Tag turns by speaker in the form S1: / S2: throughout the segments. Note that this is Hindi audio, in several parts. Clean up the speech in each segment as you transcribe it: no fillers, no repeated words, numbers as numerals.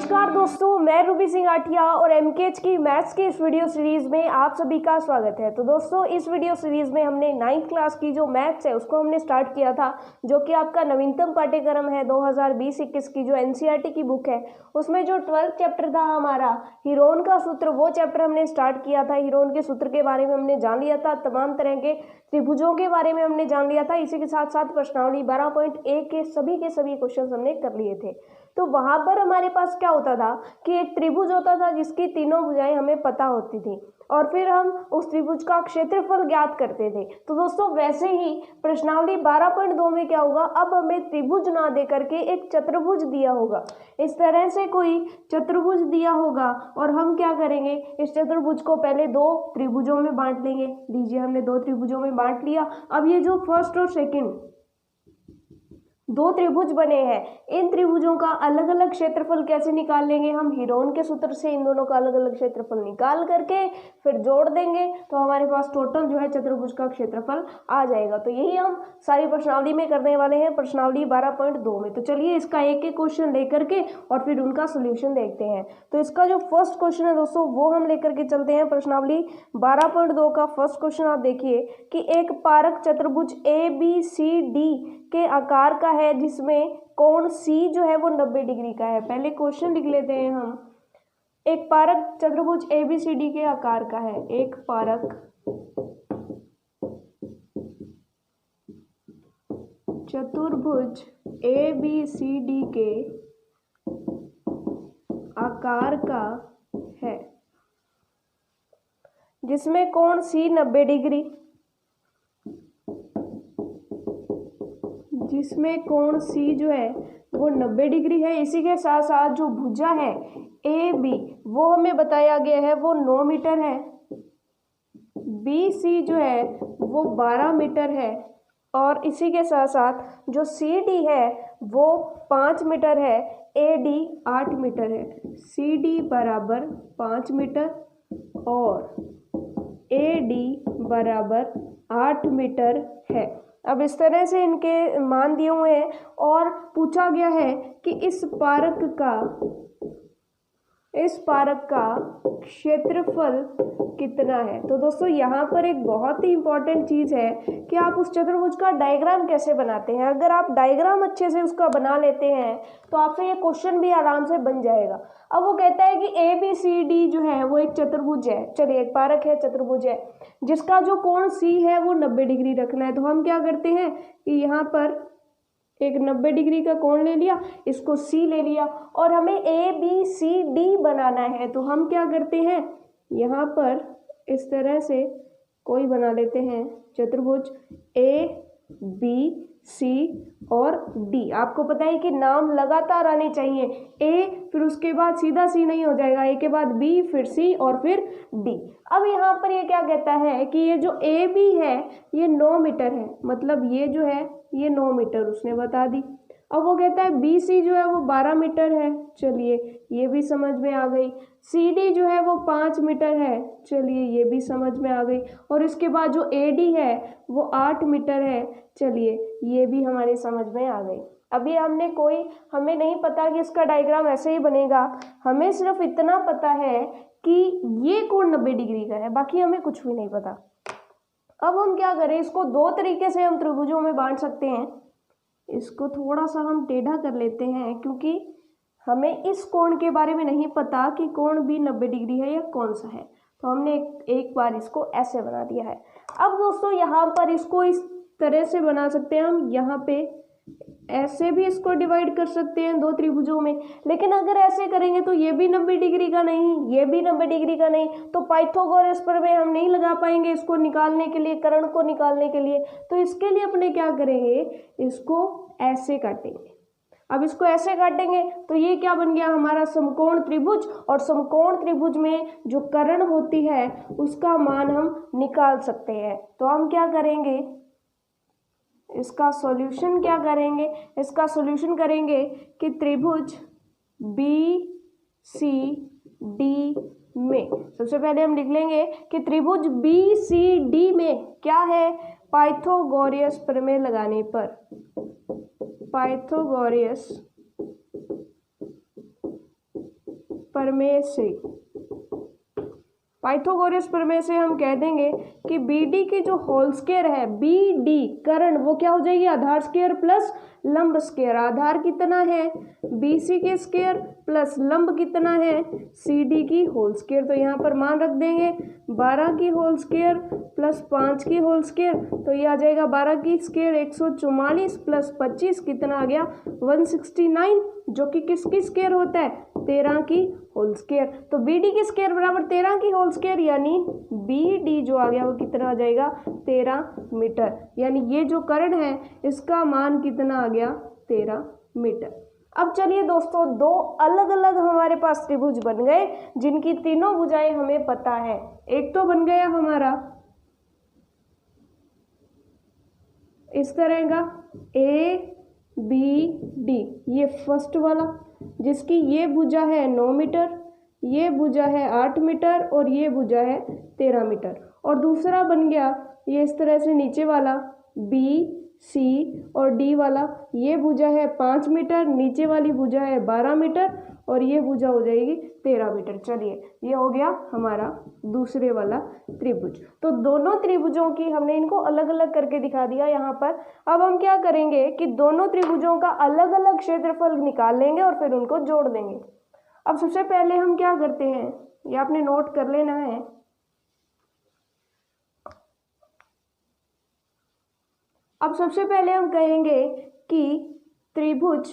S1: नमस्कार दोस्तों, मैं रूबी सिंह आठिया और एमकेएच की मैथ्स की इस वीडियो सीरीज में आप सभी का स्वागत है। तो दोस्तों, इस वीडियो सीरीज में हमने 9th क्लास की जो मैथ्स है उसको हमने स्टार्ट किया था, जो कि आपका नवीनतम पाठ्यक्रम है 2020-21 की जो एनसीईआरटी की बुक है। उसमें जो 12th चैप्टर था हमारा हीरोन का सूत्र, वो चैप्टर हमने स्टार्ट किया था। हीरोन के सूत्र के बारे में हमने जान लिया था, तमाम तरह के त्रिभुजों के बारे में हमने जान लिया था। इसी के साथ साथ प्रश्नावली 12.1 के सभी क्वेश्चन हमने कर लिए थे। तो वहां पर हमारे पास क्या होता था कि एक त्रिभुज होता था जिसकी तीनों भुजाएं हमें पता होती थी और फिर हम उस त्रिभुज का क्षेत्रफल ज्ञात करते थे। तो दोस्तों, वैसे ही प्रश्नावली 12.2 में क्या होगा, अब हमें त्रिभुज ना दे करके एक चतुर्भुज दिया होगा। इस तरह से कोई चतुर्भुज दिया होगा और हम क्या करेंगे, इस चतुर्भुज को पहले दो त्रिभुजों में बांट लेंगे। लीजिए, हमने दो त्रिभुजों में बांट लिया। अब ये जो फर्स्ट और सेकंड दो त्रिभुज बने हैं, इन त्रिभुजों का अलग अलग क्षेत्रफल कैसे निकाल लेंगे हम, हीरोन के सूत्र से इन दोनों का अलग अलग क्षेत्रफल निकाल करके फिर जोड़ देंगे तो हमारे पास टोटल जो है चतुर्भुज का क्षेत्रफल आ जाएगा। तो यही हम सारी प्रश्नावली में करने वाले हैं, प्रश्नावली 12.2 में। तो चलिए इसका एक एक क्वेश्चन लेकर के और फिर उनका सोल्यूशन देखते हैं। तो इसका जो फर्स्ट क्वेश्चन है दोस्तों, वो हम लेकर के चलते हैं। प्रश्नावली 12.2 का फर्स्ट क्वेश्चन आप देखिए कि एक पारक चतुर्भुज ABCD के आकार का है जिसमें कोण C जो है वो 90 डिग्री का है। पहले क्वेश्चन लिख लेते हैं हम। एक पारक चतुर्भुज ABCD के आकार का है। एक पारक चतुर्भुज ABCD के आकार का है जिसमें कोण C 90 डिग्री, जिसमें कोण C जो है वो 90 डिग्री है। इसी के साथ साथ जो भुजा है AB वो हमें बताया गया है वो 9 मीटर है। BC जो है वो 12 मीटर है और इसी के साथ साथ जो CD है वो 5 मीटर है। AD 8 मीटर है। CD बराबर 5 मीटर और AD बराबर 8 मीटर है। अब इस तरह से इनके मान दिए हुए हैं और पूछा गया है कि इस पारक का क्षेत्रफल कितना है। तो दोस्तों, यहाँ पर एक बहुत ही इंपॉर्टेंट चीज़ है कि आप उस चतुर्भुज का डायग्राम कैसे बनाते हैं। अगर आप डायग्राम अच्छे से उसका बना लेते हैं तो आपसे ये क्वेश्चन भी आराम से बन जाएगा। अब वो कहता है कि ABCD जो है वो एक चतुर्भुज है। चलिए, एक पारक है, चतुर्भुज है, जिसका जो कोण C है वो 90 डिग्री रखना है। तो हम क्या करते हैं कि यहाँ पर एक 90 डिग्री का कोण ले लिया, इसको C ले लिया और हमें ABCD बनाना है। तो हम क्या करते हैं, यहाँ पर इस तरह से कोई बना लेते हैं चतुर्भुज ABC और D। आपको पता है कि नाम लगातार आने चाहिए। A फिर उसके बाद सीधा C नहीं हो जाएगा, A के बाद B फिर C और फिर D। अब यहाँ पर ये क्या कहता है कि ये जो AB है ये 9 मीटर है, मतलब ये जो है ये 9 मीटर उसने बता दी। अब वो कहता है BC जो है वो 12 मीटर है। चलिए, ये भी समझ में आ गई। CD जो है वो 5 मीटर है। चलिए, ये भी समझ में आ गई। और इसके बाद जो AD है वो 8 मीटर है। चलिए, ये भी हमारे समझ में आ गई। अभी हमें नहीं पता कि इसका डायग्राम ऐसे ही बनेगा। हमें सिर्फ इतना पता है कि ये कोण 90 डिग्री का है, बाकी हमें कुछ भी नहीं पता। अब हम क्या करें, इसको दो तरीके से हम त्रिभुजों में बांट सकते हैं। इसको थोड़ा सा हम टेढ़ा कर लेते हैं क्योंकि हमें इस कोण के बारे में नहीं पता कि कोण भी 90 डिग्री है या कौन सा है। तो हमने एक बार इसको ऐसे बना दिया है। अब दोस्तों, यहाँ पर इसको इस तरह से बना सकते हैं हम, यहाँ पे ऐसे भी इसको डिवाइड कर सकते हैं दो त्रिभुजों में। लेकिन अगर ऐसे करेंगे तो ये भी 90 डिग्री का नहीं, ये भी 90 डिग्री का नहीं, तो पाइथागोरस प्रमेय हम नहीं लगा पाएंगे इसको निकालने के लिए, कर्ण को निकालने के लिए। तो इसके लिए अपने क्या करेंगे, इसको ऐसे काटेंगे। अब इसको ऐसे काटेंगे तो ये क्या बन गया हमारा समकोण त्रिभुज। और समकोण त्रिभुज में जो कर्ण होती है उसका मान हम निकाल सकते हैं। तो हम क्या करेंगे, इसका सॉल्यूशन क्या करेंगे, इसका सॉल्यूशन करेंगे कि त्रिभुज BCD में सबसे पहले हम लिख लेंगे कि त्रिभुज BCD में क्या है, पाइथागोरस प्रमेय लगाने पर, पाइथागोरस प्रमेय से, पाइथागोरस प्रमेय से हम कह देंगे कि बी डी की जो होल स्क्वायर है, बी डी कर्ण, वो क्या हो जाएगी, आधार स्क्वायर प्लस लंब स्क्वायर। आधार कितना है, बी सी के स्क्वायर प्लस लंब कितना है, सी डी की होल स्क्वायर। तो यहाँ पर मान रख देंगे 12 की होल स्क्वायर प्लस 5 की होल स्क्वायर, तो ये आ जाएगा 12 की स्क्वायर 144 प्लस 25 कितना आ गया 169, जो कि किसकी स्क्वायर होता है, 13 की होल स्क्वायर। तो बी डी की स्क्वायर बराबर 13 की होल स्क्वायर, यानी बी डी जो आ गया वो कितना आ जाएगा 13 मीटर। यानी ये जो कर्ण है इसका मान कितना आ गया 13 मीटर। अब चलिए दोस्तों, दो अलग अलग हमारे पास त्रिभुज बन गए जिनकी तीनों भुजाएं हमें पता है। एक तो बन गया हमारा इस तरह का ए बी डी, ये फर्स्ट वाला, जिसकी ये भुजा है 9 मीटर, ये भुजा है 8 मीटर और ये भुजा है 13 मीटर। और दूसरा बन गया ये इस तरह से नीचे वाला बी सी और डी वाला, ये भुजा है 5 मीटर, नीचे वाली भुजा है 12 मीटर और ये भुजा हो जाएगी 13 मीटर। चलिए, ये हो गया हमारा दूसरे वाला त्रिभुज। तो दोनों त्रिभुजों की हमने इनको अलग अलग करके दिखा दिया यहाँ पर। अब हम क्या करेंगे कि दोनों त्रिभुजों का अलग अलग क्षेत्रफल निकाल लेंगे और फिर उनको जोड़ देंगे। अब सबसे पहले हम क्या करते हैं, ये आपने नोट कर लेना है। अब सबसे पहले हम कहेंगे कि त्रिभुज,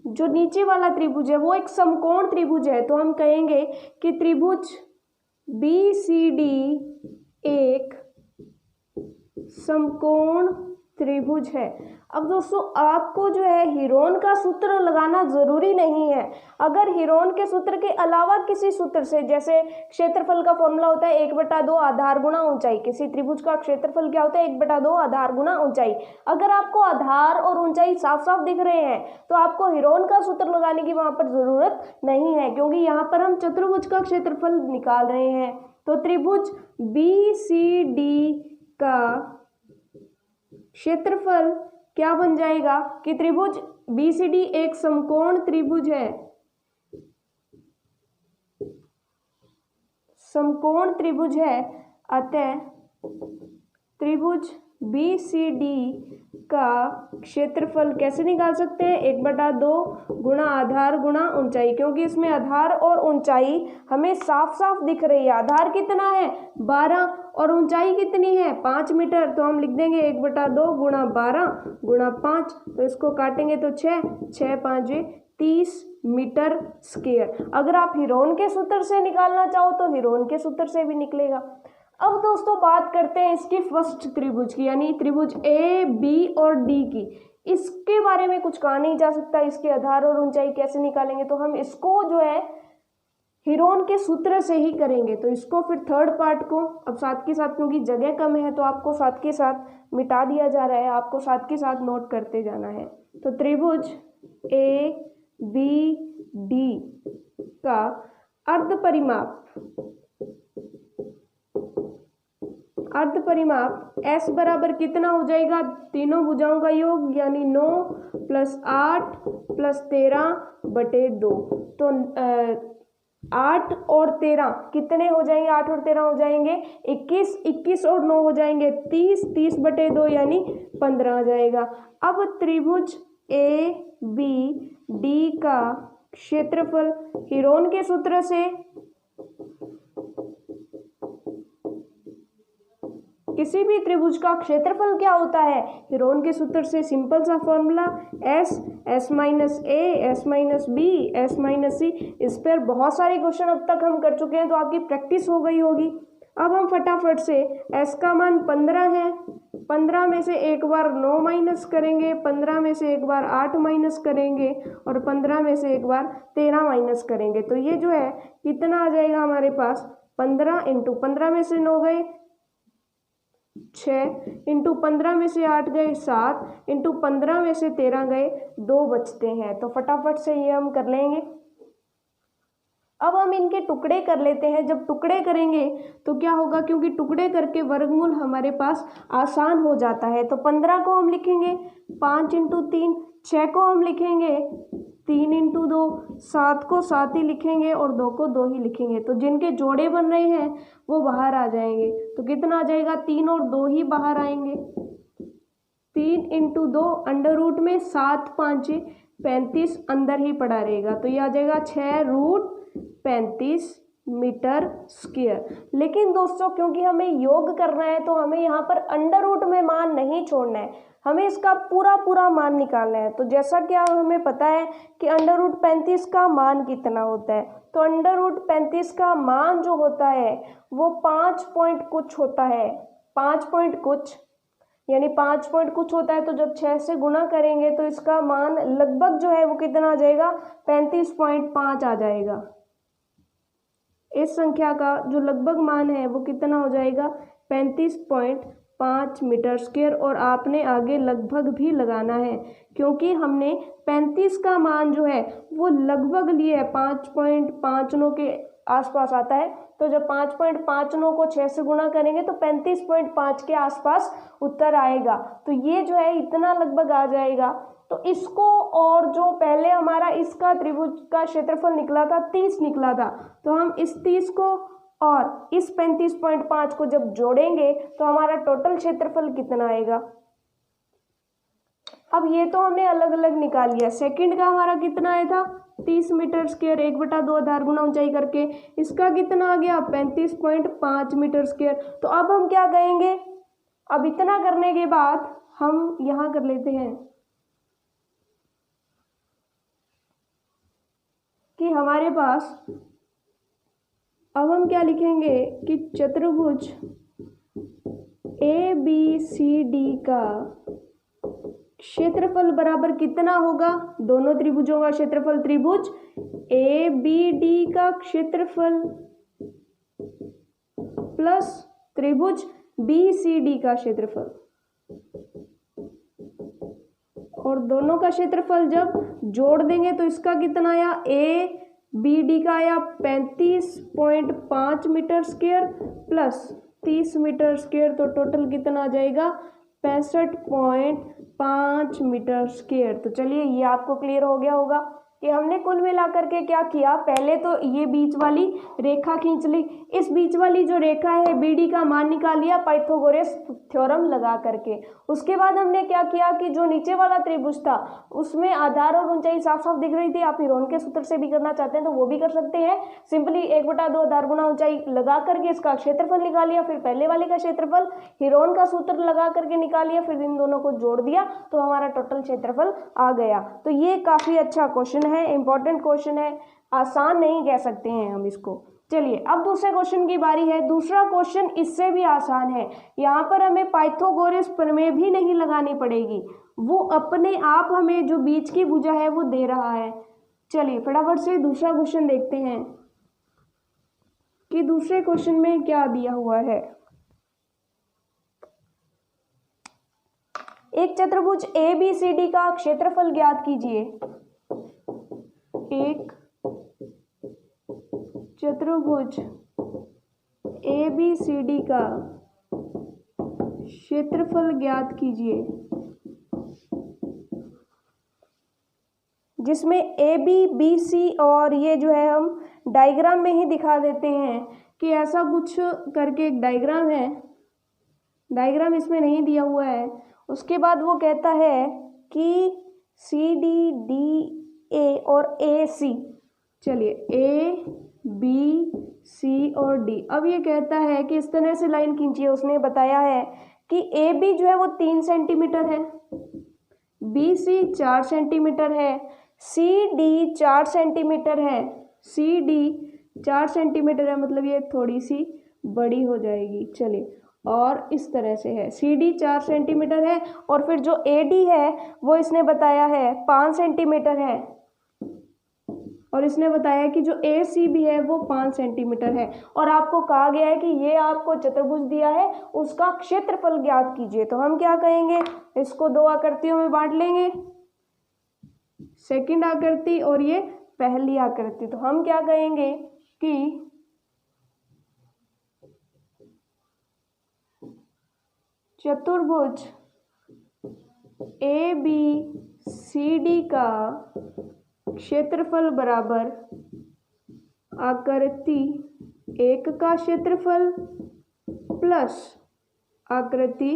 S1: जो नीचे वाला त्रिभुज है वो एक समकोण त्रिभुज है, तो हम कहेंगे कि त्रिभुज बी सी डी एक समकोण त्रिभुज है। अब दोस्तों, आपको जो है हीरोन का सूत्र लगाना जरूरी नहीं है। अगर हीरोन के सूत्र के अलावा किसी सूत्र से, जैसे क्षेत्रफल का फॉर्मूला होता है 1/2 आधार गुणा ऊंचाई, किसी त्रिभुज का क्षेत्रफल क्या होता है 1/2 आधार गुणा ऊंचाई। अगर आपको आधार और ऊंचाई साफ साफ दिख रहे हैं तो आपको हीरोन का सूत्र लगाने की वहां पर जरूरत नहीं है, क्योंकि यहाँ पर हम चतुर्भुज का क्षेत्रफल निकाल रहे हैं। तो त्रिभुज बी सी डी का क्षेत्रफल क्या बन जाएगा कि त्रिभुज बीसीडी एक समकोण त्रिभुज है, समकोण त्रिभुज है, अतः त्रिभुज बीसीडी का क्षेत्रफल कैसे निकाल सकते हैं, 1/2 गुणा आधार गुणा ऊंचाई, क्योंकि इसमें आधार और ऊंचाई हमें साफ साफ दिख रही है। आधार कितना है 12 और ऊंचाई कितनी है 5 मीटर, तो हम लिख देंगे 1/2 गुणा 12 गुणा 5, तो इसको काटेंगे तो 6 5 30 मीटर स्क्वायर। अगर आप हीरोन के सूत्र से निकालना चाहो तो हीरोन के सूत्र से भी निकलेगा। अब दोस्तों बात करते हैं इसकी फर्स्ट त्रिभुज की, यानी त्रिभुज ए बी और डी की। इसके बारे में कुछ कहा नहीं जा सकता, इसके आधार और ऊंचाई कैसे निकालेंगे, तो हम इसको जो है हीरोन के सूत्र से ही करेंगे। तो इसको फिर थर्ड पार्ट को अब साथ के साथ, क्योंकि जगह कम है तो आपको साथ के साथ मिटा दिया जा रहा है, आपको साथ के साथ नोट करते जाना है। तो त्रिभुज ए बी डी का अर्ध परिमाप S बराबर कितना हो जाएगा, तीनों भुजाओं का योग, यानी 9 + 8 + 13/2। तो 8 और 13 कितने हो जाएंगे, 8 और 13 हो जाएंगे 21, 21 और 9 हो जाएंगे 30, 30/2 यानी 15 आ जाएगा। अब त्रिभुज ए बी डी का क्षेत्रफल हीरोन के सूत्र से, किसी भी त्रिभुज का क्षेत्रफल क्या होता है हीरोन के सूत्र से, सिंपल सा formula S S - A S - B S - C। इस पर बहुत सारे क्वेश्चन अब तक हम कर चुके हैं, तो आपकी प्रैक्टिस हो गई होगी। अब हम फटाफट से S का मान 15 है, 15 में से एक बार 9 माइनस करेंगे, 15 में से एक बार 8 माइनस करेंगे और 15 में से एक बार 13 माइनस करेंगे। तो ये जो है कितना आ जाएगा हमारे पास, 15 × 15 में से 9 गए 6, × 15 में से 8 गए 7, × 15 में से 13 गए 2 बचते हैं। तो फटाफट से ये हम कर लेंगे। अब हम इनके टुकड़े कर लेते हैं। जब टुकड़े करेंगे तो क्या होगा, क्योंकि टुकड़े करके वर्गमूल हमारे पास आसान हो जाता है। तो 15 को हम लिखेंगे 5 × 3, 6 को हम लिखेंगे 3 इंटू 2, 7 को 7 ही लिखेंगे और 2 को 2 ही लिखेंगे, तो जिनके जोड़े बन रहे हैं वो बाहर आ जाएंगे। तो कितना आ जाएगा, 3 और 2 ही बाहर आएंगे। 3 इंटू 2 अंडर रूट में 7 5 35 अंदर ही पड़ा रहेगा, तो ये आ जाएगा 6 रूट 35 मीटर स्क्वायर। लेकिन दोस्तों क्योंकि हमें योग करना है तो हमें यहाँ पर अंडर रूट में मान नहीं छोड़ना है, हमें इसका पूरा पूरा मान निकालना है। तो जैसा कि हमें पता है कि अंडर रूट 35 का मान कितना होता है, तो अंडर रूट 35 का मान जो होता है वो 5 पॉइंट कुछ होता है, 5 पॉइंट कुछ, यानी 5 पॉइंट कुछ होता है। तो जब 6 से गुना करेंगे तो इसका मान लगभग जो है वो कितना आ जाएगा, 35.5 आ जाएगा। इस संख्या का जो लगभग मान है वो कितना हो जाएगा, 35.5 मीटर स्क्वायर। और आपने आगे लगभग भी लगाना है क्योंकि हमने 35 का मान जो है वो लगभग लिए है, 5.59 के आसपास आता है। तो जब 5.59 को 6 से गुणा करेंगे तो 35.5 के आसपास उत्तर आएगा। तो ये जो है इतना लगभग आ जाएगा। तो इसको, और जो पहले हमारा इसका त्रिभुज का क्षेत्रफल निकला था 30 निकला था, तो हम इस 30 को और इस 35.5 को जब जोड़ेंगे तो हमारा टोटल क्षेत्रफल कितना आएगा। अब ये तो हमने अलग अलग निकाल लिया। सेकंड का हमारा कितना आया था, 30 मीटर स्क्वायर, 1/2 आधार गुना ऊंचाई करके। इसका कितना आ गया, 35.5 मीटर स्क्वायर। तो अब हम क्या कहेंगे, अब इतना करने के बाद हम यहाँ कर लेते हैं कि हमारे पास अब हम क्या लिखेंगे कि चतुर्भुज ABCD का क्षेत्रफल बराबर कितना होगा, दोनों त्रिभुजों का क्षेत्रफल, त्रिभुज ABD का क्षेत्रफल प्लस त्रिभुज BCD का क्षेत्रफल, और दोनों का क्षेत्रफल जब जोड़ देंगे तो इसका कितना आया, ABD का आया 35.5 metre square plus 30 metre square, तो टोटल कितना आ जाएगा, 65.5 मीटर स्क्वायर। तो चलिए ये आपको क्लियर हो गया होगा कि हमने कुल मिलाकर के क्या किया, पहले तो ये बीच वाली रेखा खींच ली, इस बीच वाली जो रेखा है BD का मान निकाल लिया पाइथागोरस थ्योरम लगा करके। उसके बाद हमने क्या किया कि जो नीचे वाला त्रिभुज था उसमें आधार और ऊंचाई साफ साफ दिख रही थी, आप हिरोन के सूत्र से भी करना चाहते हैं तो वो भी कर सकते हैं। सिंपली 1/2 आधार गुना ऊंचाई लगा करके इसका क्षेत्रफल निकाल लिया, फिर पहले वाले का क्षेत्रफल हिरोन का सूत्र लगा करके निकाल लिया, फिर इन दोनों को जोड़ दिया तो हमारा टोटल क्षेत्रफल आ गया। तो ये काफी अच्छा क्वेश्चन है, इंपॉर्टेंट क्वेश्चन है, आसान नहीं कह सकते हैं हम इसको। चलिए अब दूसरे क्वेश्चन की बारी है। दूसरा क्वेश्चन इससे भी आसान है, यहाँ पर हमें पाइथागोरस प्रमेय भी नहीं लगानी पड़ेगी, वो अपने आप हमें जो बीच की भुजा है वो दे रहा है। चलिए फटाफट से दूसरा क्वेश्चन देखते हैं कि दूसरे क्वेश्चन में क्या दिया हुआ है। एक चतुर्भुज ABCD का क्षेत्रफल ज्ञात कीजिए। एक चतुर्भुज ABCD का क्षेत्रफल ज्ञात कीजिए, जिसमें AB BC और ये जो है हम डायग्राम में ही दिखा देते हैं कि ऐसा कुछ करके एक डायग्राम है, डायग्राम इसमें नहीं दिया हुआ है। उसके बाद वो कहता है कि CD DA और AC, चलिए ABC और D। अब ये कहता है कि इस तरह से लाइन खींचिए। उसने बताया है कि AB जो है वो 3 सेंटीमीटर है, BC 4 सेंटीमीटर है, CD 4 सेंटीमीटर है, CD 4 सेंटीमीटर है, मतलब ये थोड़ी सी बड़ी हो जाएगी। चलिए और इस तरह से है, CD 4 सेंटीमीटर है, और फिर जो AD है वो इसने बताया है 5 सेंटीमीटर है, और इसने बताया कि जो AC भी है वो 5 सेंटीमीटर है। और आपको कहा गया है कि ये आपको चतुर्भुज दिया है, उसका क्षेत्रफल ज्ञात कीजिए। तो हम क्या कहेंगे, इसको 2 आकृतियों में बांट लेंगे, सेकंड आकृति और ये पहली आकृति। तो हम क्या कहेंगे कि चतुर्भुज ABCD का क्षेत्रफल बराबर आकृति 1 का क्षेत्रफल प्लस आकृति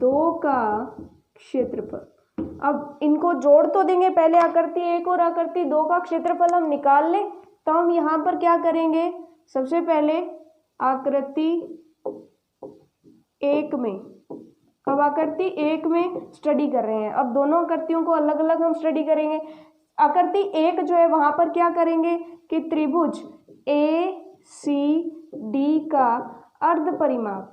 S1: 2 का क्षेत्रफल। अब इनको जोड़ तो देंगे, पहले आकृति 1 और आकृति 2 का क्षेत्रफल हम निकाल लें। तो हम यहाँ पर क्या करेंगे, सबसे पहले आकृति 1 में, अब आकृति 1 में स्टडी कर रहे हैं। अब दोनों आकृतियों को अलग अलग हम स्टडी करेंगे। आकृति 1 जो है वहाँ पर क्या करेंगे कि त्रिभुज ACD का अर्ध परिमाप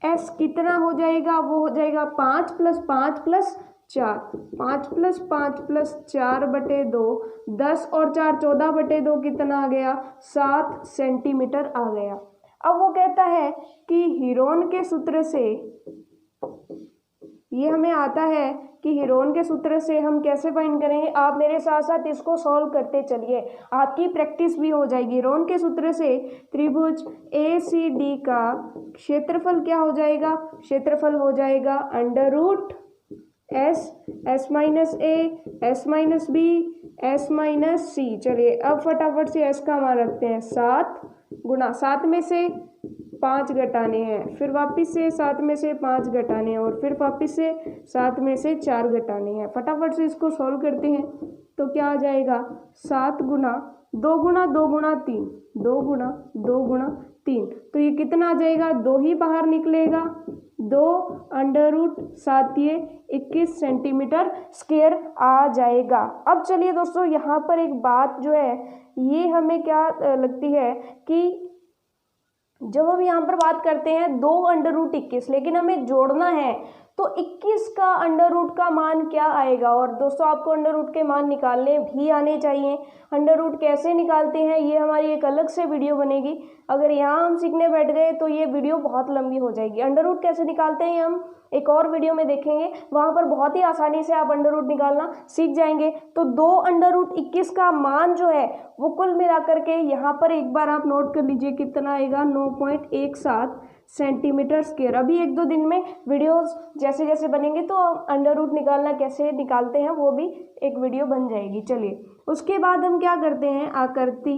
S1: S कितना हो जाएगा, वो हो जाएगा 5 + 5 + 4, 5 + 5 + 4 बटे 2, 10 और 4 14 बटे 2 कितना आ गया, 7 सेंटीमीटर आ गया। अब वो कहता है कि हीरोन के सूत्र से, ये हमें आता है कि हीरोन के सूत्र से हम कैसे फाइंड करेंगे। आप मेरे साथ साथ इसको सॉल्व करते चलिए, आपकी प्रैक्टिस भी हो जाएगी। हीरोन के सूत्र से त्रिभुज ACD का क्षेत्रफल क्या हो जाएगा, क्षेत्रफल हो जाएगा √S, S - A, S - B, S - C। चलिए अब फटाफट से S का मान रखते हैं, 7 गुना 7 में से 5 घटाने हैं, फिर वापस से 7 में से 5 घटाने हैं, और फिर वापस से 7 में से 4 घटाने हैं। फटाफट से इसको सॉल्व करते हैं तो क्या आ जाएगा, 7 गुना 2 गुना 2 गुना 3, 2 गुना 2 गुना 3, तो ये कितना आ जाएगा, 2 ही बाहर निकलेगा, 2 √7 ये 21 सेंटीमीटर स्क्वायर आ जाएगा। अब चलिए दोस्तों, यहाँ पर एक बात जो है ये हमें क्या लगती है कि जब हम यहाँ पर बात करते हैं 2 √21, लेकिन हमें जोड़ना है तो 21 का अंडर का मान क्या आएगा। और दोस्तों आपको अंडर के मान निकालने भी आने चाहिए। अंडर कैसे निकालते हैं ये हमारी एक अलग से वीडियो बनेगी। अगर यहाँ हम सीखने बैठ गए तो ये वीडियो बहुत लंबी हो जाएगी। अंडर कैसे निकालते हैं हम एक और वीडियो में देखेंगे, वहाँ पर बहुत ही आसानी से आप अंडर निकालना सीख जाएंगे। तो 2 √21 का मान जो है वो कुल मिलाकर के यहाँ पर एक बार आप नोट कर लीजिए कितना आएगा, 9.17 सेंटीमीटर स्क्वायर। अभी 1-2 दिन में वीडियोस जैसे जैसे बनेंगे तो अंडर निकालना कैसे निकालते हैं वो भी एक वीडियो बन जाएगी। चलिए उसके बाद हम क्या करते हैं, आकृति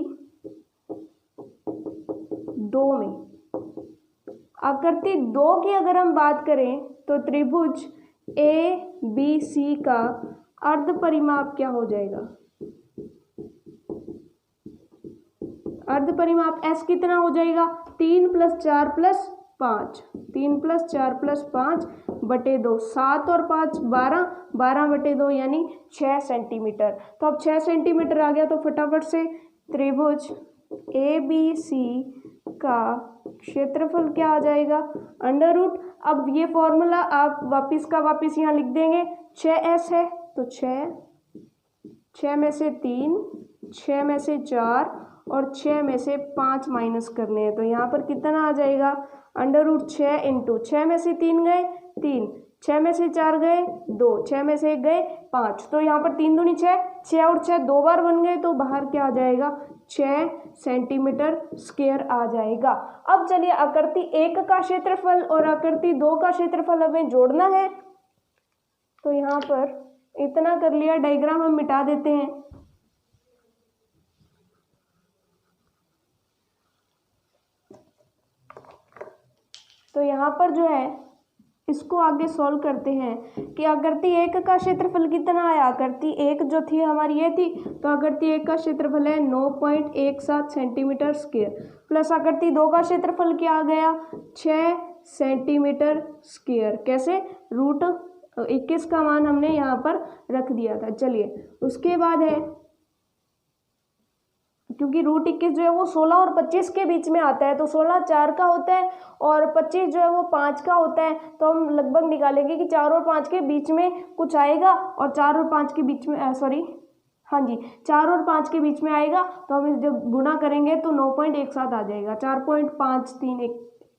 S1: 2 में, आकृति 2 की अगर हम बात करें तो त्रिभुज ABC का अर्ध परिमाप क्या हो जाएगा, अर्ध परिमाप S कितना हो जाएगा, 3 + 4 + 5, 3 + 4 + 5 बटे 2, 7 और 5 12, 12 बटे 2 यानी 6 सेंटीमीटर। तो अब 6 सेंटीमीटर आ गया, तो फटाफट से त्रिभुज ABC का क्षेत्रफल क्या आ जाएगा, अंडर रूट। अब ये फॉर्मूला आप वापस का वापस यहाँ लिख देंगे, 6S है तो 6 में से 3, 6 में से 4 और 6 में से 5 माइनस करने हैं, तो यहाँ पर कितना आ जाएगा, अंडर रूट 6 इंटू 6 में से 3 गए 3, 6 में से 4 गए 2, 6 में से 1 गए 5, तो यहाँ पर 3 दूनी 6, 6 और 6 2 बार बन गए, तो बाहर क्या आ जाएगा, 6 सेंटीमीटर स्क्वायर आ जाएगा। अब चलिए आकृति 1 का क्षेत्रफल और आकृति 2 का क्षेत्रफल हमें जोड़ना है। तो यहाँ पर इतना कर लिया, डायग्राम हम मिटा देते हैं। तो यहाँ पर जो है इसको आगे सॉल्व करते हैं कि आकृति 1 का क्षेत्रफल कितना आया। आकृति 1 जो थी हमारी ये थी, तो आकृति 1 का क्षेत्रफल है 9.17 सेंटीमीटर स्क्वायर, प्लस आकृति 2 का क्षेत्रफल क्या आ गया, 6 सेंटीमीटर स्क्वायर। कैसे, √21 का मान हमने यहाँ पर रख दिया था। चलिए उसके बाद है, क्योंकि √21 जो है वो 16 और 25 के बीच में आता है, तो 16 4 का होता है और 25 जो है वो 5 का होता है, तो हम लगभग निकालेंगे कि 4 और 5 के बीच में कुछ आएगा, और 4 और 5 के बीच में 4 और 5 के बीच में आएगा, तो हम जब गुणा करेंगे तो 9.17 आ जाएगा, 4.53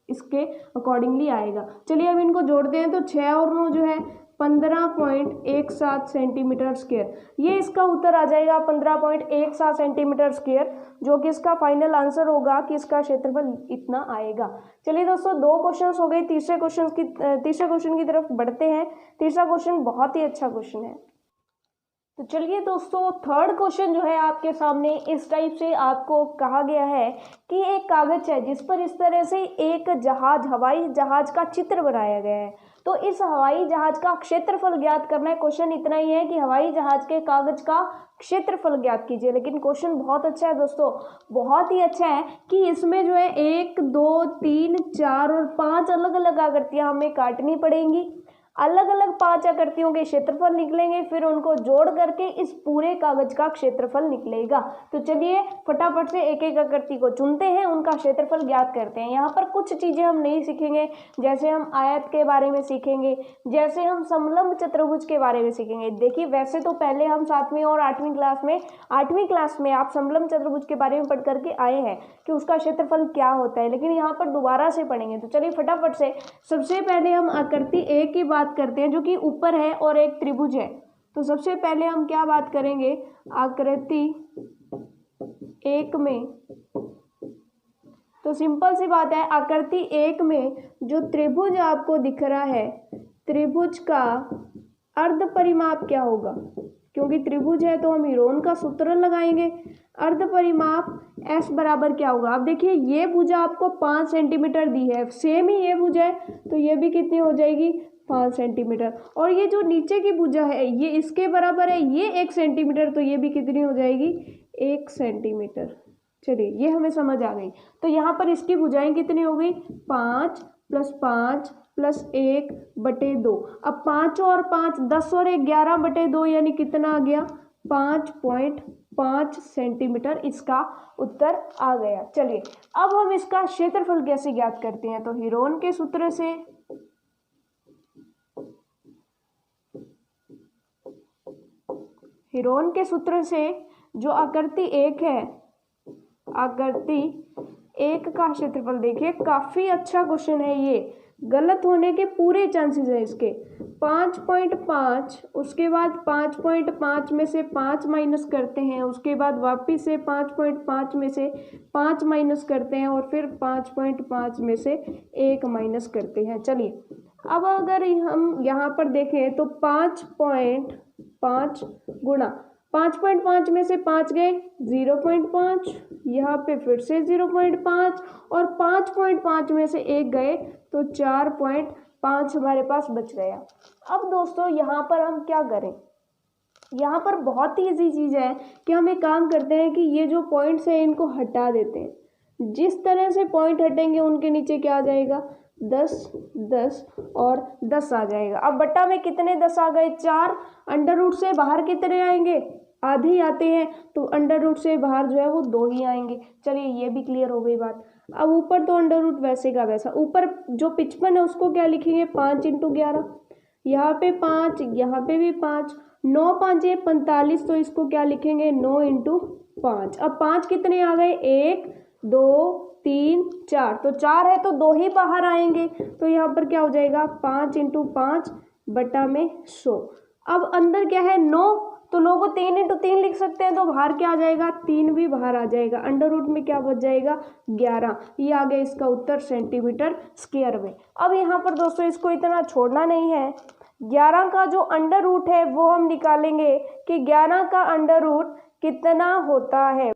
S1: इसके अकॉर्डिंगली आएगा। चलिए अब इनको जोड़ते हैं, तो 6 और 9 जो है 15.17 सेंटीमीटर स्क्वायर। ये इसका उत्तर आ जाएगा 15.17 सेंटीमीटर स्क्वायर, जो कि इसका फाइनल आंसर होगा कि इसका क्षेत्रफल इतना आएगा। चलिए दोस्तों, 2 क्वेश्चंस हो गए। तीसरे क्वेश्चन की तरफ बढ़ते हैं। तीसरा क्वेश्चन बहुत ही अच्छा क्वेश्चन है। तो चलिए दोस्तों, थर्ड क्वेश्चन जो है आपके सामने इस टाइप से आपको कहा गया है कि एक कागज है जिस पर इस तरह से एक हवाई जहाज का चित्र बनाया गया है। तो इस हवाई जहाज का क्षेत्रफल ज्ञात करना है। क्वेश्चन इतना ही है कि हवाई जहाज के कागज का क्षेत्रफल ज्ञात कीजिए। लेकिन क्वेश्चन बहुत अच्छा है दोस्तों, बहुत ही अच्छा है कि इसमें जो है 1 2 3 4 और 5 अलग अलग आकृतियां हमें काटनी पड़ेंगी। अलग अलग 5 आकृतियों के क्षेत्रफल निकलेंगे, फिर उनको जोड़ करके इस पूरे कागज का क्षेत्रफल निकलेगा। तो चलिए फटाफट से एक एक आकृति को चुनते हैं, उनका क्षेत्रफल ज्ञात करते हैं। यहाँ पर कुछ चीजें हम नहीं सीखेंगे, जैसे हम आयत के बारे में सीखेंगे, जैसे हम समलंब चतुर्भुज के बारे में सीखेंगे। देखिए वैसे तो पहले हम 7वीं और 8वीं क्लास में आप समलंब चतुर्भुज के बारे में पढ़ करके आए हैं कि उसका क्षेत्रफल क्या होता है, लेकिन यहाँ पर दोबारा से पढ़ेंगे। तो चलिए फटाफट से सबसे पहले हम आकृति ए की बात करते हैं, जो कि ऊपर है और एक त्रिभुज है। तो सबसे पहले हम क्या बात करेंगे, आकृति 1 में। तो सिंपल सी बात है, आकृति 1 में जो त्रिभुज आपको दिख रहा है, त्रिभुज का अर्ध परिमाप क्या होगा? क्योंकि त्रिभुज है तो हम हीरोन का सूत्र लगाएंगे। अर्ध परिमाप S बराबर क्या होगा? अब देखिए ये भुजा आपको 5 सेंटीमीटर दी है, सेम ही ये भुजा है तो ये भी कितनी हो जाएगी? 5 सेंटीमीटर। और ये जो नीचे की भुजा है ये इसके बराबर है, ये 1 सेंटीमीटर, तो ये भी कितनी हो जाएगी? 1 सेंटीमीटर। चलिए ये हमें समझ आ गई। तो यहाँ पर इसकी भुजाएं कितनी हो गई? 5 + 5 + 1/2। अब 5 और 5 10 और 1 11/2, यानी कितना आ गया? 5.5 सेंटीमीटर इसका उत्तर आ गया। चलिए अब हम इसका क्षेत्रफल कैसे ज्ञात करते हैं? तो हीरोन के सूत्र से जो आकृति 1 है, आकृति 1 का क्षेत्रफल देखिए, काफी अच्छा क्वेश्चन है ये, गलत होने के पूरे चांसेस है इसके। 5.5, उसके बाद 5.5 में से 5 माइनस करते हैं, उसके बाद वापिस से 5.5 में से 5 माइनस करते हैं, और फिर 5.5 में से 1 माइनस करते हैं। चलिए अब अगर हम यहाँ पर देखें तो 5.5 गुणा 5.5 में से 5 गए 0.5, यहाँ पे फिर से 0.5, और 5.5 में से 1 गए तो 4.5 हमारे पास बच गया। अब दोस्तों यहाँ पर हम क्या करें? यहाँ पर बहुत ही ईजी चीज़ है कि हम एक काम करते हैं कि ये जो पॉइंट्स हैं इनको हटा देते हैं। जिस तरह से पॉइंट हटेंगे उनके नीचे क्या आ जाएगा? 10 10 और 10 आ जाएगा। अब बट्टा में कितने 10 आ गए? 4। अंडर रूट से बाहर कितने आएंगे? आधे ही आते हैं, तो अंडर रूट से बाहर जो है वो 2 ही आएंगे। चलिए ये भी क्लियर हो गई बात। अब ऊपर तो अंडर रूट वैसे का वैसा, ऊपर जो 55 है उसको क्या लिखेंगे? 5 × 11, यहाँ पे 5, यहाँ पे भी 5, 9 × 5 = 45, तो इसको क्या लिखेंगे? 9 × 5। अब 5 कितने आ गए? 1 2 3 4, तो 4 है तो 2 ही बाहर आएंगे, तो यहाँ पर क्या हो जाएगा? 5 × 5 बटा में 100। अब अंदर क्या है? 9, तो 9 को 3 × 3 लिख सकते हैं, तो बाहर क्या आ जाएगा? 3 भी बाहर आ जाएगा। अंडर रूट में क्या बच जाएगा? 11। ये आ गया इसका उत्तर सेंटीमीटर स्क्वायर में। अब यहाँ पर दोस्तों इसको इतना छोड़ना नहीं है, 11 का जो अंडर रूट है वो हम निकालेंगे कि 11 का अंडर रूट कितना होता है।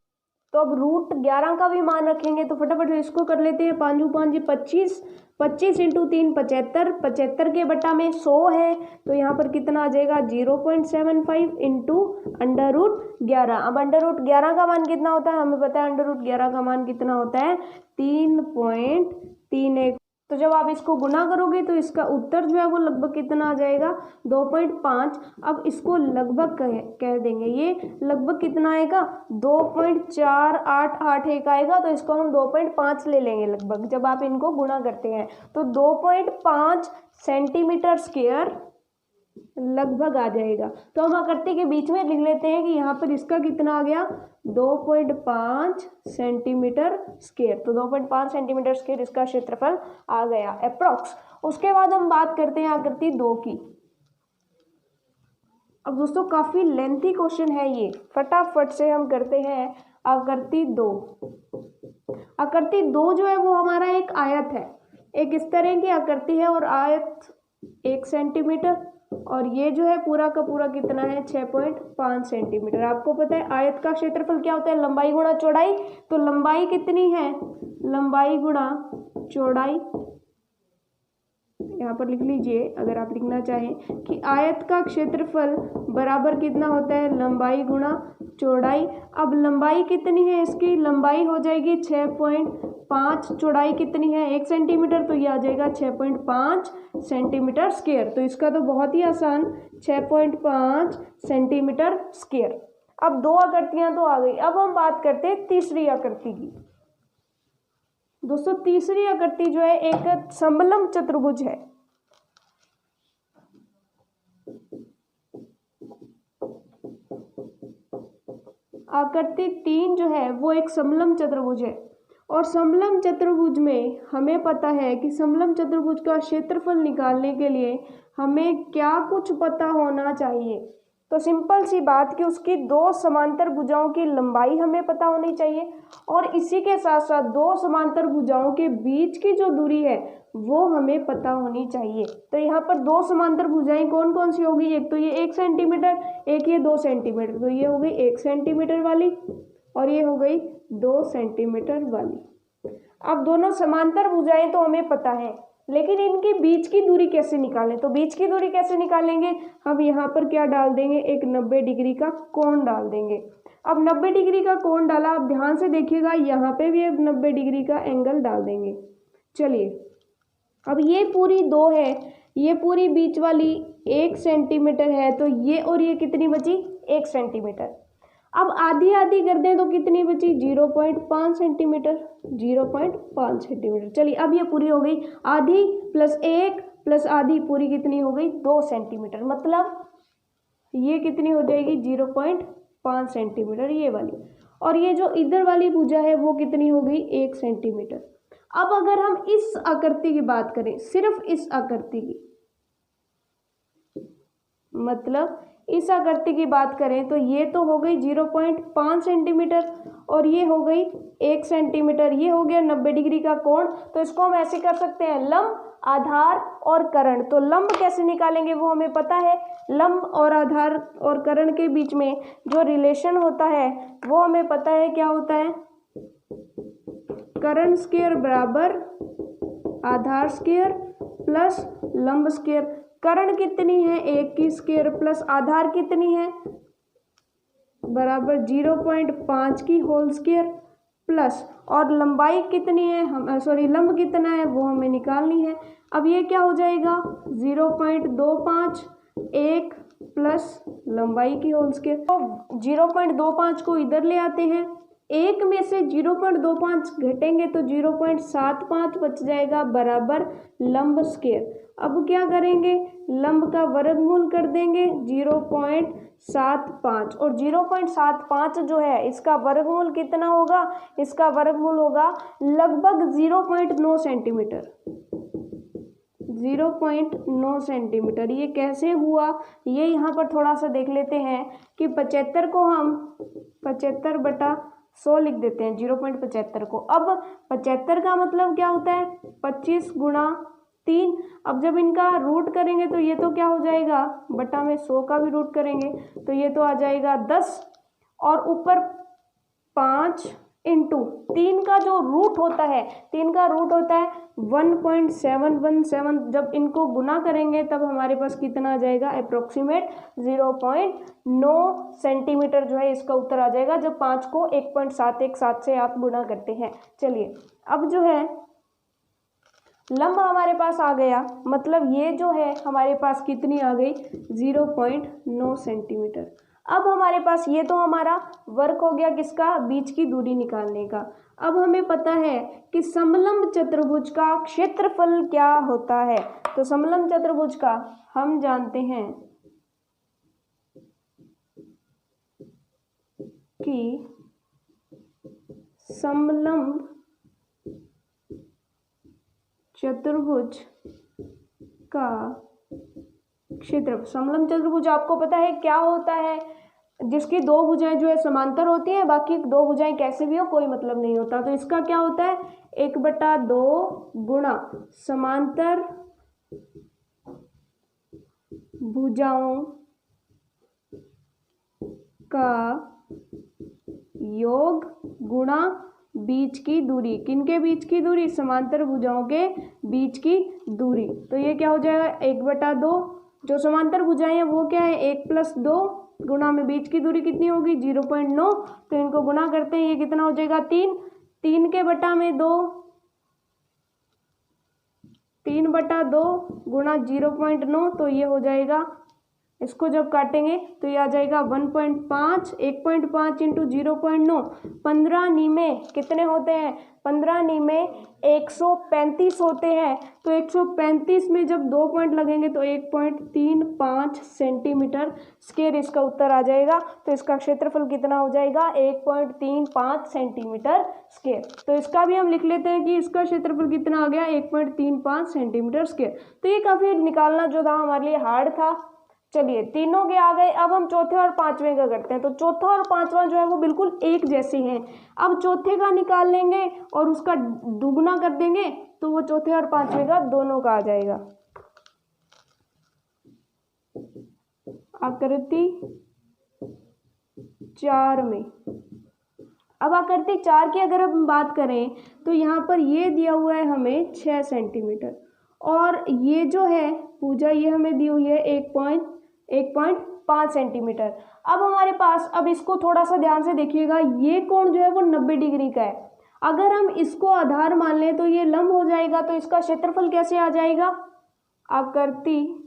S1: तो अब रूट 11 का भी मान रखेंगे, तो फटाफट से इसको कर लेते हैं। 5 × 5 = 25, 25 × 3 75, 75 के बटा में 100 है, तो यहाँ पर कितना आ जाएगा? 0.75 × अंडर रूट 11। अब अंडर रूट 11 का मान कितना होता है? हमें पता है अंडर रूट 11 का मान कितना होता है? 3.31। तो जब आप इसको गुना करोगे तो इसका उत्तर जो है वो लगभग कितना आ जाएगा? 2.5। अब इसको लगभग कह देंगे, ये लगभग कितना आएगा? 2.4881 आएगा, तो इसको हम 2.5 ले लेंगे लगभग जब आप इनको गुना करते हैं। तो 2.5 सेंटीमीटर स्क्वायर लगभग आ जाएगा। तो हम आकृति के बीच में लिख लेते हैं कि यहाँ पर इसका कितना आ गया? 2.5 सेंटीमीटर स्क्वायर। तो 2.5 सेंटीमीटर स्क्वायर इसका क्षेत्रफल आ गया अप्रोक्स। उसके बाद हम बात करते हैं आकृति 2 की। अब दोस्तों काफ़ी लेंथी क्वेश्चन है ये, फटाफट से हम करते हैं। आकृति 2। आकृति 2 जो है वो हमारा एक आयत है, एक इस तरह की आकृति है और आयत 1 सेंटीमीटर, और ये जो है पूरा का पूरा कितना है 6.5 सेंटीमीटर। आपको पता है आयत का क्षेत्रफल क्या होता है, लंबाई गुणा चौड़ाई। तो लंबाई कितनी है, लंबाई गुणा चौड़ाई, यहाँ पर लिख लीजिए अगर आप लिखना चाहें कि आयत का क्षेत्रफल बराबर कितना होता है, लंबाई गुणा चौड़ाई। अब लंबाई कितनी है इसकी, लंबाई हो जाएगी 6.5, चौड़ाई कितनी है 1 सेंटीमीटर, तो ये आ जाएगा 6.5 सेंटीमीटर स्क्वायर। तो इसका तो बहुत ही आसान 6.5 सेंटीमीटर स्क्वायर। अब 2 आकृतियां तो आ गई, अब हम बात करते हैं तीसरी आकृति की। दोस्तों तीसरी आकृति जो है एक समलंब चतुर्भुज है। आकृति 3 जो है वो एक समलंब चतुर्भुज है, और समलंब चतुर्भुज में हमें पता है कि समलंब चतुर्भुज का क्षेत्रफल निकालने के लिए हमें क्या कुछ पता होना चाहिए। तो सिंपल सी बात कि उसकी 2 समांतर भुजाओं की लंबाई हमें पता होनी चाहिए, और इसी के साथ साथ 2 समांतर भुजाओं के बीच की जो दूरी है वो हमें पता होनी चाहिए। तो यहाँ पर 2 समांतर भुजाएं कौन कौन सी होगी, एक तो ये 1 सेंटीमीटर, एक ये 2 सेंटीमीटर। तो ये हो गई 1 सेंटीमीटर वाली और ये हो गई 2 सेंटीमीटर वाली। अब दोनों समांतर भुजाएं तो हमें पता है, लेकिन इनके बीच की दूरी कैसे निकालें। तो बीच की दूरी कैसे निकालेंगे, हम यहाँ पर क्या डाल देंगे, एक 90 डिग्री का कोण डाल देंगे। अब 90 डिग्री का कोण डाला, आप ध्यान से देखिएगा यहाँ पे भी एक 90 डिग्री का एंगल डाल देंगे। चलिए अब ये पूरी 2 है, ये पूरी बीच वाली 1 सेंटीमीटर है, तो ये और ये कितनी बची 1 सेंटीमीटर। अब आधी आधी कर दें तो कितनी बची 0.5 सेंटीमीटर, 0.5 सेंटीमीटर। चलिए अब ये पूरी हो गई, आधी प्लस 1 प्लस आधी पूरी कितनी हो गई 2 सेंटीमीटर, मतलब ये कितनी हो जाएगी 0.5 सेंटीमीटर ये वाली, और ये जो इधर वाली भुजा है वो कितनी हो गई 1 सेंटीमीटर। अब अगर हम इस आकृति की बात करें, सिर्फ इस आकृति की, मतलब इस आकृति की बात करें तो ये तो हो गई 0.5 सेंटीमीटर और ये हो गई 1 सेंटीमीटर, ये हो गया 90 डिग्री का कोण। तो इसको हम ऐसे कर सकते हैं, लंब, आधार और कर्ण। तो लंब कैसे निकालेंगे वो हमें पता है, लंब और आधार और कर्ण के बीच में जो रिलेशन होता है वो हमें पता है, क्या होता है, कर्ण स्क्वायर बराबर आधार स्क्वायर प्लस लंब स्क्वायर। कर्ण कितनी है 1 की स्क्वायर प्लस आधार कितनी है बराबर 0.5 की होल स्क्वायर प्लस, और लंबाई कितनी है लंब कितना है वो हमें निकालनी है। अब ये क्या हो जाएगा 0.25 1 प्लस लंबाई की होल स्क्वायर। तो 0.25 को इधर ले आते हैं, 1 में से 0.25 घटेंगे तो 0.75 बच जाएगा बराबर लंब स्क्वायर। अब क्या करेंगे, लंब का वर्गमूल कर देंगे 0.75, और 0.75 जो है इसका वर्गमूल कितना होगा, इसका वर्गमूल होगा लगभग 0.9 सेंटीमीटर, 0.9 सेंटीमीटर। ये कैसे हुआ ये यहाँ पर थोड़ा सा देख लेते हैं कि 75 को हम 75/100 लिख देते हैं 0.75 को। अब 75 का मतलब क्या होता है 25 गुणा 3। अब जब इनका रूट करेंगे तो ये तो क्या हो जाएगा, बटा में 100 का भी रूट करेंगे तो ये तो आ जाएगा 10, और ऊपर 5 इंटू 3 का जो रूट होता है, 3 का रूट होता है 1.717। जब इनको गुना करेंगे तब हमारे पास कितना आ जाएगा, अप्रोक्सीमेट 0.9 सेंटीमीटर जो है इसका उत्तर आ जाएगा, जब 5 को 1.717 से आप गुना करते हैं। चलिए अब जो है लंब हमारे पास आ गया, मतलब ये जो है हमारे पास कितनी आ गई 0.9 सेंटीमीटर। अब हमारे पास ये तो हमारा वर्क हो गया किसका, बीच की दूरी निकालने का। अब हमें पता है कि समलंब चतुर्भुज का क्षेत्रफल क्या होता है। तो समलंब चतुर्भुज का हम जानते हैं कि समलंब चतुर्भुज का क्षेत्रफल। समलंब चतुर्भुज आपको पता है क्या होता है, जिसकी दो भुजाएं जो है समांतर होती है, बाकी दो भुजाएं कैसे भी हो कोई मतलब नहीं होता। तो इसका क्या होता है 1/2 गुणा समांतर भुजाओं का योग गुणा बीच की दूरी। किनके बीच की दूरी? समांतर भुजाओं के बीच की दूरी। तो ये क्या हो जाएगा 1/2। जो समांतर भुजाएं हैं वो क्या है 1 + 2 गुणा में बीच की दूरी कितनी होगी 0.9। तो इनको गुणा करते हैं, ये कितना हो जाएगा 3। 3 के बटा में 2, 3/2 गुणा 0.9, तो ये हो जाएगा, इसको जब काटेंगे तो ये आ जाएगा 1.5। 1.5 इंटू 0.9, 15 नीमे कितने होते हैं 15 नीमे 135 होते हैं। तो 135 में जब 2 पॉइंट लगेंगे तो 1.35 सेंटीमीटर स्क्वायर इसका उत्तर आ जाएगा। तो इसका क्षेत्रफल कितना हो जाएगा 1.35 सेंटीमीटर स्क्वायर। तो इसका भी हम लिख लेते हैं कि इसका क्षेत्रफल कितना आ गया 1.35 सेंटीमीटर स्क्वायर। तो ये काफ़ी निकालना जो था हमारे लिए हार्ड था। चलिए तीनों के आ गए, अब हम चौथे और पांचवें का करते हैं। तो चौथा और पांचवा जो है वो बिल्कुल एक जैसे हैं। अब चौथे का निकाल लेंगे और उसका दुगुना कर देंगे तो वो चौथे और पांचवें का दोनों का आ जाएगा। आकृति 4 में, अब आकृति 4 की अगर हम बात करें तो यहाँ पर ये दिया हुआ है हमें 6 सेंटीमीटर, और ये जो है भुजा ये हमें दी हुई है 1.5 सेंटीमीटर। अब हमारे पास, अब इसको थोड़ा सा ध्यान से देखिएगा, ये कोण जो है वो 90 डिग्री का है। अगर हम इसको आधार मान लें तो ये लंब हो जाएगा। तो इसका क्षेत्रफल कैसे आ जाएगा, आकृति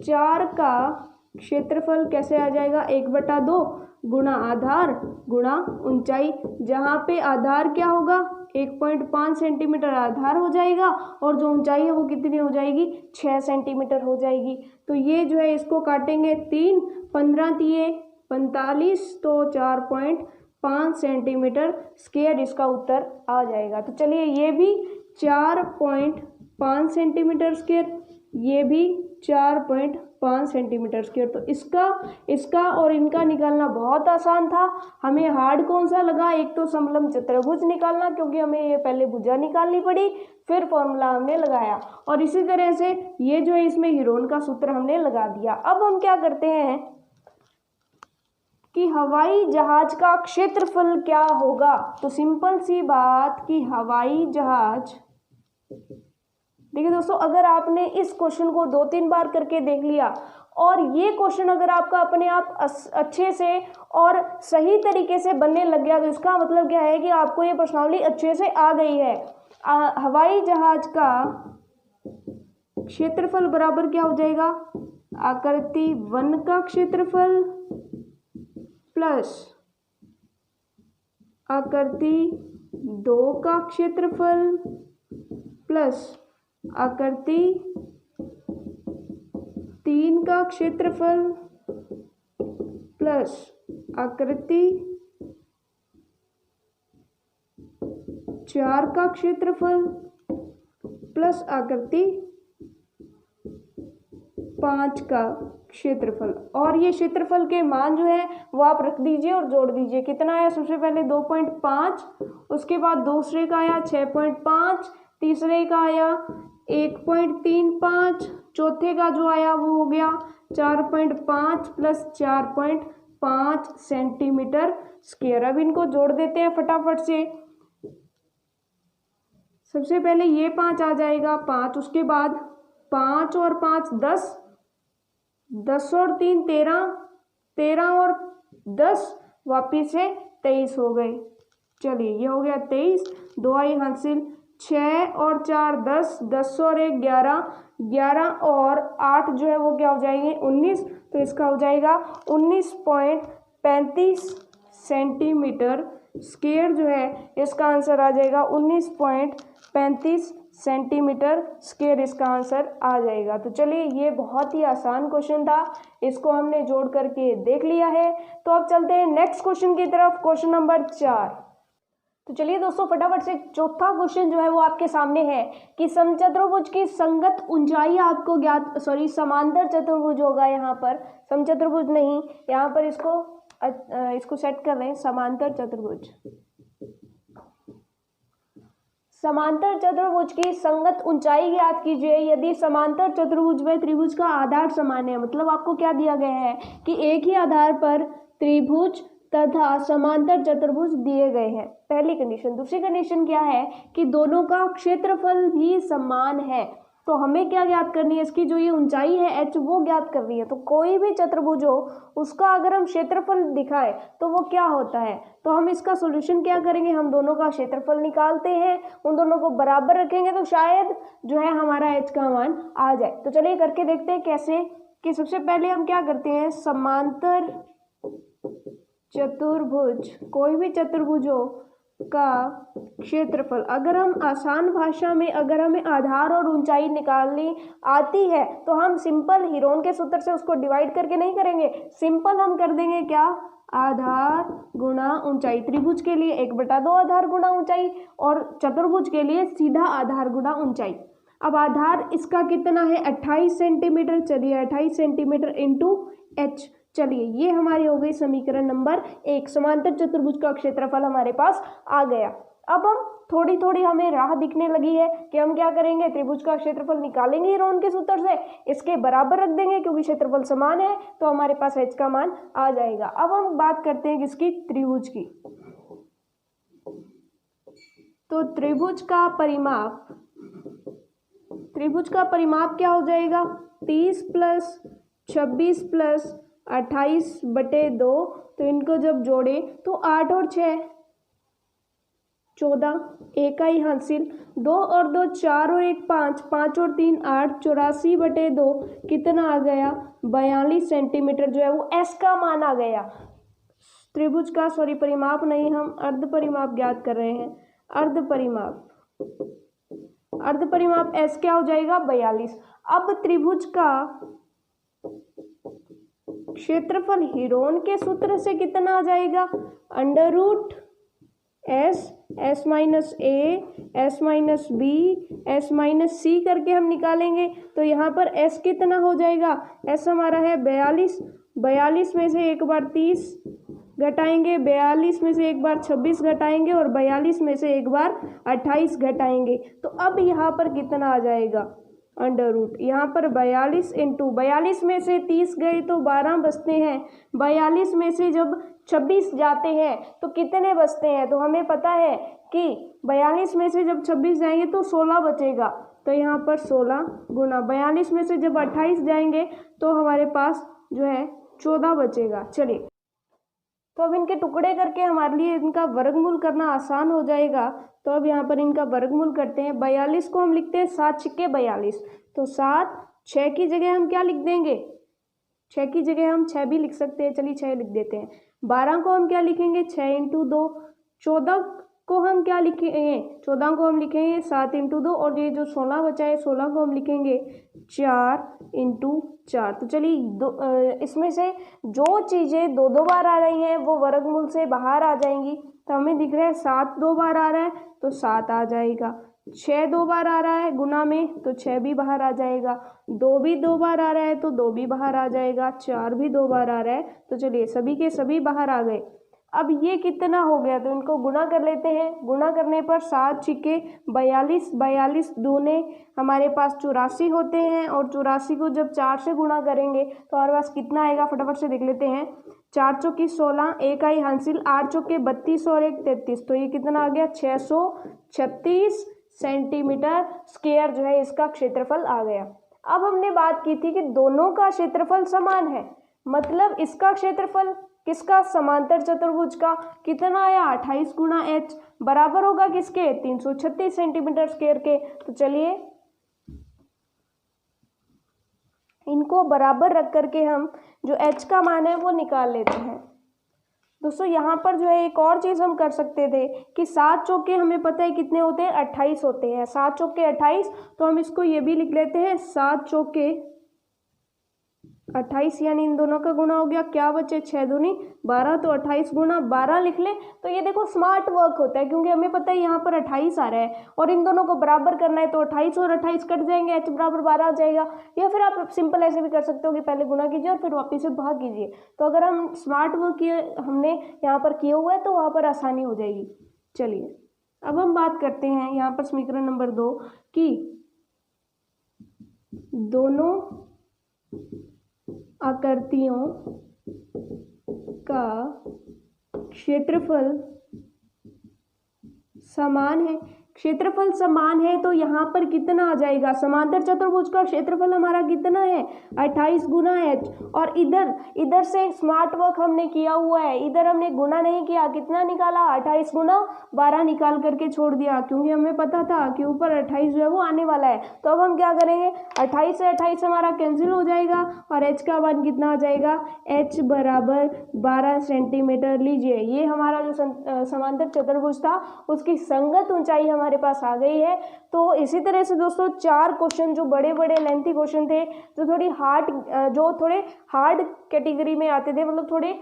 S1: 4 का क्षेत्रफल कैसे आ जाएगा 1/2 गुणा आधार गुणा ऊंचाई, जहाँ पे आधार क्या होगा 1.5 सेंटीमीटर आधार हो जाएगा और जो ऊंचाई है वो कितनी हो जाएगी 6 सेंटीमीटर हो जाएगी। तो ये जो है इसको काटेंगे 3, 15 तिये 45, तो 4.5 सेंटीमीटर स्क्वायर इसका उत्तर आ जाएगा। तो चलिए ये भी 4.5 सेंटीमीटर स्क्वायर, ये भी 4.5 सेंटीमीटर स्क्वायर। तो इसका और इनका निकालना बहुत आसान था। हमें हार्ड कौन सा लगा, एक तो समलंब चतुर्भुज निकालना, क्योंकि हमें ये पहले भुजा निकालनी पड़ी, फिर फॉर्मूला हमने लगाया, और इसी तरह से ये जो है इसमें हीरोन का सूत्र हमने लगा दिया। अब हम क्या करते हैं कि हवाई जहाज का क्षेत्रफल क्या होगा। तो सिंपल सी बात कि हवाई जहाज, देखिए दोस्तों, अगर आपने इस क्वेश्चन को 2-3 बार करके देख लिया और ये क्वेश्चन अगर आपका अपने आप अच्छे से और सही तरीके से बनने लग गया, तो इसका मतलब क्या है कि आपको ये प्रश्नावली अच्छे से आ गई है। हवाई जहाज का क्षेत्रफल बराबर क्या हो जाएगा, आकृति 1 का क्षेत्रफल प्लस आकृति 2 का क्षेत्रफल प्लस आकृति 3 का क्षेत्रफल प्लस आकृति 4 का क्षेत्रफल प्लस आकृति 5 का क्षेत्रफल। और ये क्षेत्रफल के मान जो है वो आप रख दीजिए और जोड़ दीजिए। कितना आया, सबसे पहले 2.5, उसके बाद दूसरे का आया 6.5, तीसरे का आया 1.35, चौथे का जो आया वो हो गया 4.5 प्लस 4.5 सेंटीमीटर स्क्वायर। अब इनको जोड़ देते हैं फटाफट से। सबसे पहले ये 5 आ जाएगा 5, उसके बाद 5 और 5 10, 10 और 3 13, 13 और 10 वापिस से 23 हो गए। चलिए ये हो गया 23, 2 आई हासिल, 6 और 4 10, 10 और 1 11, 11 और 8 जो है वो क्या हो जाएंगे 19। तो इसका हो जाएगा 19.35 सेंटीमीटर स्क्वायर जो है इसका आंसर आ जाएगा 19.35 सेंटीमीटर स्क्वायर इसका आंसर आ जाएगा। तो चलिए ये बहुत ही आसान क्वेश्चन था, इसको हमने जोड़ करके देख लिया है। तो अब चलते हैं नेक्स्ट क्वेश्चन की तरफ, क्वेश्चन नंबर 4। तो चलिए दोस्तों फटाफट से चौथा क्वेश्चन जो है वो आपके सामने है कि समचतुर्भुज की संगत ऊंचाई आपको ज्ञात, समांतर चतुर्भुज होगा यहाँ पर, समचतुर्भुज नहीं, यहाँ पर इसको सेट कर रहे हैं, समांतर चतुर्भुज। समांतर चतुर्भुज की संगत ऊंचाई ज्ञात कीजिए यदि समांतर चतुर्भुज में त्रिभुज का आधार समान है। मतलब आपको क्या दिया गया है कि एक ही आधार पर त्रिभुज तथा समांतर चतुर्भुज दिए गए हैं, पहली कंडीशन। दूसरी कंडीशन क्या है कि दोनों का क्षेत्रफल भी समान है। तो हमें क्या ज्ञात करनी है, इसकी जो ये ऊंचाई है h वो ज्ञात करनी है। तो कोई भी चतुर्भुज हो उसका अगर हम क्षेत्रफल दिखाए तो वो क्या होता है, तो हम इसका सॉल्यूशन क्या करेंगे, हम दोनों का क्षेत्रफल निकालते हैं, उन दोनों को बराबर रखेंगे तो शायद जो है हमारा h का मान आ जाए। तो चलिए करके देखते हैं कैसे। कि सबसे पहले हम क्या करते हैं, समांतर चतुर्भुज, कोई भी चतुर्भुज हो का क्षेत्रफल, अगर हम आसान भाषा में अगर हमें आधार और ऊंचाई निकालनी आती है तो हम सिंपल हीरोन के सूत्र से उसको डिवाइड करके नहीं करेंगे, सिंपल हम कर देंगे क्या, आधार गुणा ऊंचाई। त्रिभुज के लिए 1/2 आधार गुणा ऊंचाई और चतुर्भुज के लिए सीधा आधार गुणा ऊंचाई। अब आधार इसका कितना है 28 सेंटीमीटर, चलिए 28 सेंटीमीटर इंटू h, चलिए ये हमारी हो गई समीकरण नंबर 1। समांतर चतुर्भुज का क्षेत्रफल हमारे पास आ गया। अब हम थोड़ी थोड़ी हमें राह दिखने लगी है कि हम क्या करेंगे, त्रिभुज का क्षेत्रफल निकालेंगे रोन के सूत्र से, इसके बराबर रख देंगे क्योंकि क्षेत्रफल समान है तो हमारे पास h का मान आ जाएगा। अब हम बात करते हैं किसकी, त्रिभुज की। तो त्रिभुज का परिमाप क्या हो जाएगा, 30 + 26 + 28/2। तो इनको जब जोड़े तो 8 और 6 14, एक ही हासिल, 2 और 2 4 और 1 5, 5 और 3 8, 84/2 कितना आ गया, 42 सेंटीमीटर जो है वो s का मान आ गया। त्रिभुज का परिमाप नहीं, हम अर्ध परिमाप ज्ञात कर रहे हैं। अर्ध परिमाप s क्या हो जाएगा, 42। अब त्रिभुज का क्षेत्रफल हीरोन के सूत्र से कितना आ जाएगा, √s s - a s - b s - c करके हम निकालेंगे। तो यहाँ पर s कितना हो जाएगा, s हमारा है 42, 42 में से एक बार 30 घटाएंगे, 42 में से एक बार 26 घटाएंगे और 42 में से एक बार 28 घटाएंगे। तो अब यहाँ पर कितना आ जाएगा, √ यहाँ पर 42 इंटू 42 में से 30 गए तो 12 बचते हैं, 42 में से जब 26 जाते हैं तो कितने बचते हैं, तो हमें पता है कि 42 में से जब 26 जाएंगे तो 16 बचेगा। तो यहाँ पर 16 गुना 42 में से जब 28 जाएंगे तो हमारे पास जो है 14 बचेगा। चलिए तो अब इनके टुकड़े करके हमारे लिए इनका वर्गमूल करना आसान हो जाएगा। तो अब यहाँ पर इनका वर्गमूल करते हैं। 42 को हम लिखते हैं 7 × 42, तो 7, 6 की जगह हम क्या लिख देंगे, 6 की जगह हम 6 भी लिख सकते हैं, चलिए 6 लिख देते हैं। 12 को हम क्या लिखेंगे, 6 × 2। 14 को हम क्या लिखेंगे, 14 को हम लिखेंगे 7 × 2 और ये जो 16 बचा है 16 को हम लिखेंगे 4 × 4। तो चलिए इसमें से जो चीज़ें 2 बार आ रही हैं वो वर्गमूल से बाहर आ जाएंगी। तो हमें दिख रहा है 7 2 बार आ रहा है तो 7 आ जाएगा, 6 2 बार आ रहा है गुना में तो 6 भी बाहर आ जाएगा, 2 भी 2 बार आ रहा है तो 2 भी बाहर आ जाएगा, 4 भी 2 बार आ रहा है। तो चलिए सभी के सभी बाहर आ गए। अब ये कितना हो गया, तो इनको गुना कर लेते हैं। गुना करने पर 7 × 42, 42 दूने हमारे पास 84 होते हैं और 84 को जब 4 से गुना करेंगे तो हमारे पास कितना आएगा, फटाफट से देख लेते हैं। 4 × 16, एक आई हासिल, 8 × 32 और 1 33, तो ये कितना आ गया 636 सेंटीमीटर स्क्वायर जो है इसका क्षेत्रफल आ गया। अब हमने बात की थी कि दोनों का क्षेत्रफल समान है, मतलब इसका क्षेत्रफल किसका, समांतर चतुर्भुज का कितना आया 28 × h बराबर होगा किसके, 336 सेंटीमीटर स्क्वायर के। तो चलिए इनको बराबर रख करके हम जो h का मान है वो निकाल लेते हैं। दोस्तों यहाँ पर जो है एक और चीज़ हम कर सकते थे कि 7 चौके हमें पता है कितने होते हैं, 28 होते हैं। 7 चौके 28, तो हम इसको ये भी लिख लेते हैं 7 चौके 28 यानी इन दोनों का गुणा हो गया, क्या बचे 6 दूनी 12, तो 28 गुणा 12 लिख ले। तो ये देखो स्मार्ट वर्क होता है, क्योंकि हमें पता है यहाँ पर 28 आ रहा है और इन दोनों को बराबर करना है, तो 28 और 28 कट जाएंगे, h बराबर 12 आ जाएगा। या फिर आप सिंपल ऐसे भी कर सकते हो कि पहले गुणा कीजिए और फिर वापस से भाग कीजिए। तो अगर हम स्मार्ट वर्क हमने यहाँ पर किया हुआ है तो वहाँ पर आसानी हो जाएगी। चलिए अब हम बात करते हैं यहाँ पर समीकरण नंबर 2 की दोनों आकृतियों का क्षेत्रफल समान है। क्षेत्रफल समान है तो यहाँ पर कितना आ जाएगा, समांतर चतुर्भुज का क्षेत्रफल हमारा कितना है 28 गुना h, और इधर से स्मार्ट वर्क हमने किया हुआ है, इधर हमने गुना नहीं किया, कितना निकाला 28 गुना 12 निकाल करके छोड़ दिया, क्योंकि हमें पता था कि ऊपर 28 जो है वो आने वाला है। तो अब हम क्या करेंगे, 28 से 28 हमारा कैंसिल हो जाएगा और h का मान कितना आ जाएगा, h बराबर 12 सेंटीमीटर। लीजिए ये हमारा जो समांतर चतुर्भुज था उसकी संगत ऊंचाई हमारे पास आ गई है। तो इसी तरह से दोस्तों 4 क्वेश्चन जो बड़े बड़े लेंथी क्वेश्चन थे, जो थोड़े हार्ड कैटेगरी में आते थे, मतलब थोड़े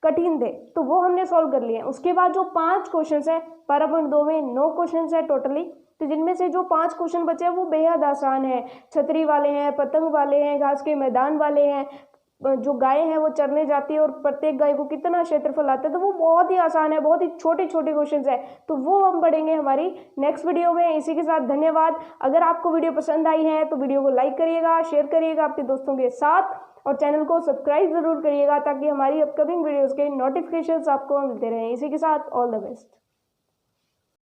S1: कठिन थे, तो वो हमने सॉल्व कर लिए। उसके बाद जो 5 क्वेश्चन है पैरा पॉइंट 2 में 9 क्वेश्चन है टोटली, तो जिनमें से जो 5 क्वेश्चन बचे हैं वो बेहद आसान है। छतरी वाले हैं, पतंग वाले हैं, घास के मैदान वाले हैं, जो गाय है वो चरने जाती है और प्रत्येक गाय को कितना क्षेत्रफल आता है, तो वो बहुत ही आसान है, बहुत ही छोटे छोटे क्वेश्चंस है। तो वो हम पढ़ेंगे हमारी नेक्स्ट वीडियो में। इसी के साथ धन्यवाद। अगर आपको वीडियो पसंद आई है तो वीडियो को लाइक करिएगा, शेयर करिएगा आपके दोस्तों के साथ, और चैनल को सब्सक्राइब जरूर करिएगा ताकि हमारी अपकमिंग वीडियोज़ के नोटिफिकेशन आपको मिलते रहें। इसी के साथ ऑल द बेस्ट।